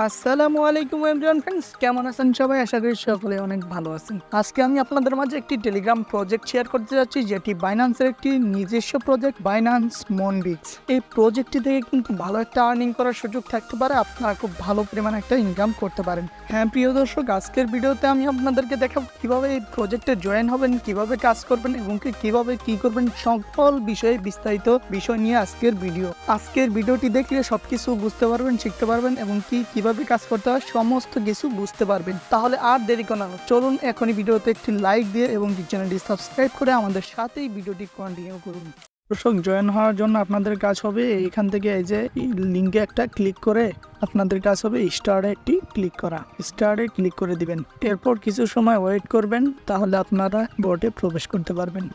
আসসালামু আলাইকুম everyone friends, কেমন আছেন সবাই? আশা করি সকলে অনেক ভালো আছেন। আজকে আমি আপনাদের মাঝে একটি টেলিগ্রাম প্রজেক্ট শেয়ার করতে যাচ্ছি, যেটি বাইন্যান্সের একটি নিজস্ব প্রজেক্ট, বাইন্যান্স মনবিক্স। এই প্রজেক্টটি থেকে কিন্তু ভালো একটা আর্নিং করার সুযোগ থাকতে পারে, আপনারা খুব ভালো পরিমাণে একটা ইনকাম করতে পারেন। হ্যাঁ প্রিয় দর্শক, আজকের ভিডিওতে আমি আপনাদেরকে দেখাবো কিভাবে এই প্রজেক্টে জয়েন হবেন, কিভাবে কাজ করবেন এবং কিভাবে কি করবেন, সকল বিষয়ে বিস্তারিত বিষয় নিয়ে আজকের ভিডিওটি দেখলে সবকিছু বুঝতে পারবেন, শিখতে পারবেন এবং কিভাবে কাজ করতে হয় সমস্ত কিছু বুঝতে পারবেন। তাহলে আর দেরি কেন, চলুন এখনই ভিডিওতে একটি লাইক দিয়ে এবং চ্যানেলটি সাবস্ক্রাইব করে আমাদের সাথেই ভিডিওটি কন্টিনিউ করুন। দর্শক, জয়েন হওয়ার জন্য আপনাদের কাজ হবে এখান থেকে এই যে লিঙ্কে একটা ক্লিক করে আপনাদের কাজ হবে স্টার্টে ক্লিক করে দিবেন। এরপর কিছু সময় ওয়েট করবেন, তাহলে আপনারা বোটে প্রবেশ করতে পারবেন।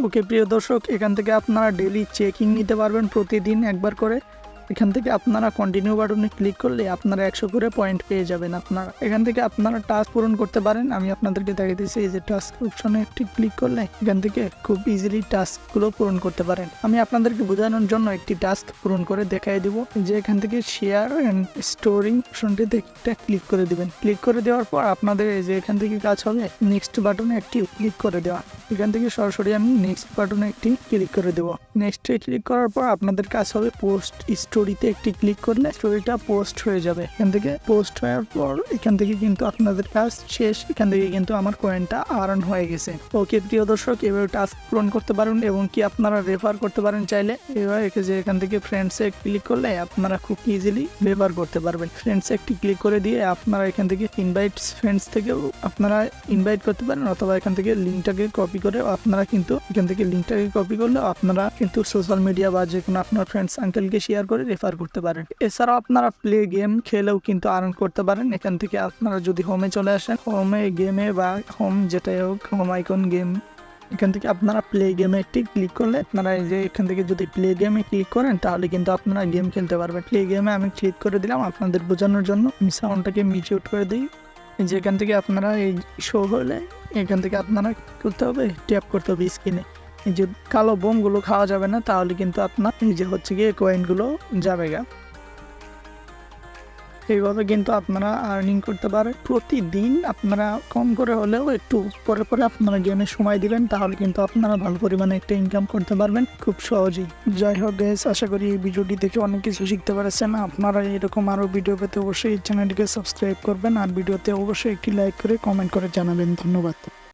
ওকে প্রিয় দর্শক, এখান থেকে আপনারা ডেইলি চেকিং নিতে পারবেন, প্রতিদিন একবার করে। এখান থেকে আপনারা কন্টিনিউ বাটনে ক্লিক করলে আপনারা 100 করে পয়েন্ট পেয়ে যাবেন। আপনারা এখান থেকে আপনারা টাস্ক পূরণ করতে পারেন। আমি আপনাদেরকে দেখিয়ে দিচ্ছি, এই যে টাস্ক অপশনে একটি ক্লিক করলে এখান থেকে খুব ইজিলি টাস্কগুলো পূরণ করতে পারেন। আমি আপনাদেরকে বোঝানোর জন্য একটি টাস্ক পূরণ করে দেখাই দিব। যে এখান থেকে শেয়ার অ্যান্ড স্টোরিং অপশনটিতে একটা ক্লিক করে দিবেন। ক্লিক করে দেওয়ার পর আপনাদের এই যে এখান থেকে কাজ হবে নেক্সট বাটনে একটি ক্লিক করে দেওয়া। এখান থেকে সরাসরি আমি নেক্সট বাটনে একটি ক্লিক করে দেবো। নেক্সটে ক্লিক করার পর আপনাদের কাজ হবে পোস্ট স্টোরিতে একটি ক্লিক করলে স্টোরিটা পোস্ট হয়ে যাবে। এখান থেকে পোস্ট হওয়ার পর এখান থেকে কিন্তু আপনাদের কাজ শেষ। এখান থেকে কিন্তু আমার কয়েনটা আর্ন হয়ে গেছে। ওকে প্রিয় দর্শক, এভাবে টাস্ক পূরণ করতে পারেন এবং কি আপনারা রেফার করতে পারেন চাইলে। এবার যে এখান থেকে ফ্রেন্ডসে ক্লিক করলে আপনারা খুব ইজিলি রেফার করতে পারবেন। ফ্রেন্ডসে একটি ক্লিক করে দিয়ে আপনারা এখান থেকে ইনভাইট ফ্রেন্ডস থেকেও আপনারা ইনভাইট করতে পারেন, অথবা এখান থেকে লিঙ্কটাকে কপি করে আপনারা কিন্তু এখান থেকে লিঙ্কটাকে কপি করলে আপনারা কিন্তু সোশ্যাল মিডিয়া বা যে কোনো আপনার ফ্রেন্ডস আঙ্কেলকে শেয়ার করে রেফার করতে পারেন। এছাড়াও আপনারা প্লে গেম খেলেও কিন্তু আর্ন করতে পারেন। এখান থেকে আপনারা যদি হোমে চলে আসেন, হোমে গেমে বা হোম যেটাই হোক, হোম আইকন গেম, এখান থেকে আপনারা প্লে গেমে একটি ক্লিক করলে আপনারা এই যে এখান থেকে যদি প্লে গেমে ক্লিক করেন তাহলে কিন্তু আপনারা গেম খেলতে পারবেন। প্লে গেমে আমি ক্লিক করে দিলাম আপনাদের বোঝানোর জন্য। আমি সাউন্ডটাকে মিউট করে দিই। যেখান থেকে আপনারা এই শো হলে এখান থেকে আপনারা করতে হবে, ট্যাপ করতে হবে স্ক্রিনে। এই যে কালো বোমগুলো খাওয়া যাবে না, তাহলে কিন্তু আপনার এই যে হচ্ছে গিয়ে কয়েনগুলো যাবে গা। এইভাবে কিন্তু আপনারা আর্নিং করতে পারেন। প্রতিদিন আপনারা কম করে হলেও একটু পরে পরে আপনারা গেমে সময় দিবেন, তাহলে কিন্তু আপনারা ভালো পরিমাণে একটা ইনকাম করতে পারবেন খুব সহজেই। যাই হোক গাইস, আশা করি এই ভিডিওটি দেখে অনেক কিছু শিখতে পারছেন। আপনারা এরকম আরও ভিডিও পেতে অবশ্যই চ্যানেলটিকে সাবস্ক্রাইব করবেন, আর ভিডিওতে অবশ্যই একটি লাইক করে কমেন্ট করে জানাবেন। ধন্যবাদ।